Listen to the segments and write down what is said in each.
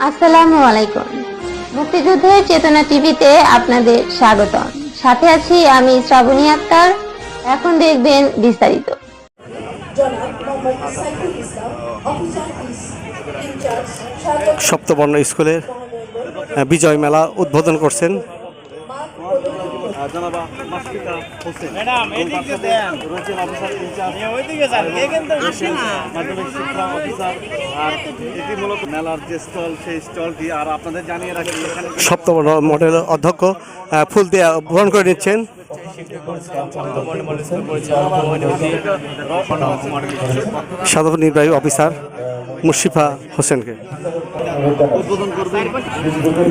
আসসালামু আলাইকুম। মুক্তিযুদ্ধের চেতনা টিভিতে আপনাদের স্বাগতম। সাথে আছি আমি শ্রাবণী আক্তার। এখন দেখবেন বিস্তারিত। সপ্তবর্ণ স্কুলের বিজয় মেলা উদ্বোধন করছেন মেলার যে স্টল সেই স্টলটি আর আপনাদের জানিয়ে রাখি সপ্তবর্ণ মডেল অধ্যক্ষ ফুল দিয়ে গ্রহণ করে নিচ্ছেন। সাধারণ নির্বাহী অফিসার মুশফিফা হোসেনকে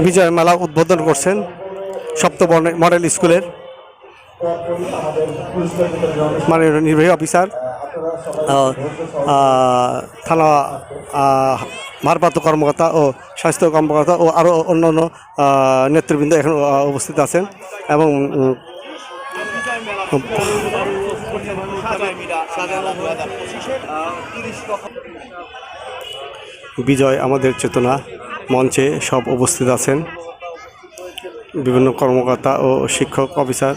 বিজয় মেলা উদ্বোধন করছেন সপ্তবর্ণ মডেল স্কুলের মাননীয় নির্বাহী অফিসার থানা ভারপ্রাপ্ত কর্মকর্তা ও স্বাস্থ্য কর্মকর্তা ও আরও অন্যান্য নেতৃবৃন্দ এখন উপস্থিত আছেন এবং বিজয় আমাদের চেতনা মঞ্চে সব উপস্থিত আছেন বিভিন্ন কর্মকর্তা ও শিক্ষক অফিসার।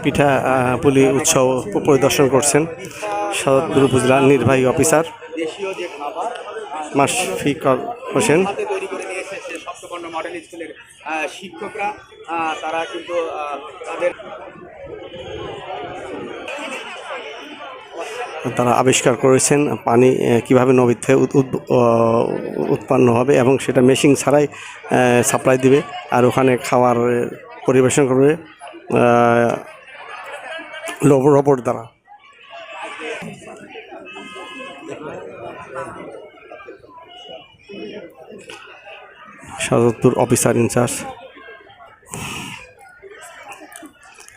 পিঠা পুলি উৎসব পরিদর্শন করছেন সাদতপুর উপজেলার নির্বাহী অফিসার মুশফিফা হোসেন। সপ্তবর্ণ মডেল স্কুলের শিক্ষকরা তারা কিন্তু তারা আবিষ্কার করেছেন পানি কিভাবে নদী থেকে উৎপন্ন হবে এবং সেটা মেশিন ছাড়াই সাপ্লাই দিবে আর ওখানে খাবার পরিবেশন করবে রোবট দ্বারা। সাদতপুর অফিসার ইনচার্জ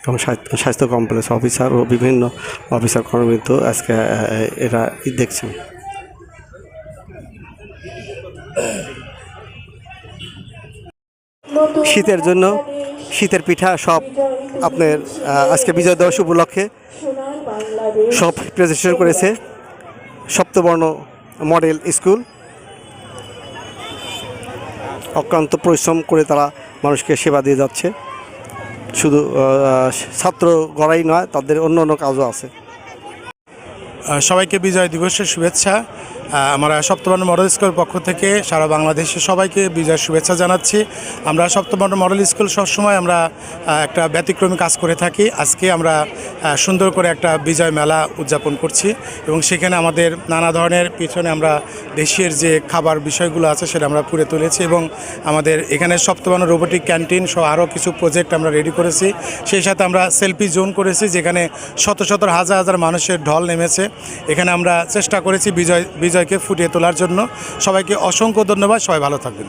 এবং স্বাস্থ্য কমপ্লেক্স অফিসার ও বিভিন্ন অফিসার কর্মীবৃন্দ আজকে এরা দেখছেন। শীতের জন্য শীতের পিঠা সব আপনার আজকে বিজয় দিবস উপলক্ষে সব প্রেজেন্টেশন করেছে সপ্তবর্ণ মডেল স্কুল। অক্লান্ত পরিশ্রম করে তারা মানুষকে সেবা দিয়ে যাচ্ছে, শুধু ছাত্র গড়াই নয়, তাদের অন্য অন্য কাজও আছে। সবাইকে বিজয় দিবসের শুভেচ্ছা। আমরা সপ্তবর্ণ মডেল স্কুলের পক্ষ থেকে সারা বাংলাদেশে সবাইকে বিজয়ের শুভেচ্ছা জানাচ্ছি। আমরা সপ্তবর্ণ মডেল স্কুল সবসময় আমরা একটা ব্যতিক্রমী কাজ করে থাকি। আজকে আমরা সুন্দর করে একটা বিজয় মেলা উদযাপন করছি এবং সেখানে আমাদের নানা ধরনের পিছনে আমরা দেশের যে খাবার বিষয়গুলো আছে সেটা আমরা করে তুলেছি এবং আমাদের এখানে সপ্তবর্ণ রোবোটিক ক্যান্টিন সহ আরও কিছু প্রজেক্ট আমরা রেডি করেছি। সেই সাথে আমরা সেলফি জোন করেছি যেখানে শত শত হাজার হাজার মানুষের ঢল নেমেছে। এখানে আমরা চেষ্টা করেছি বিজয়কে ফুটিয়ে তোলার জন্য। সবাইকে অসংখ্য ধন্যবাদ। সবাই ভালো থাকবেন।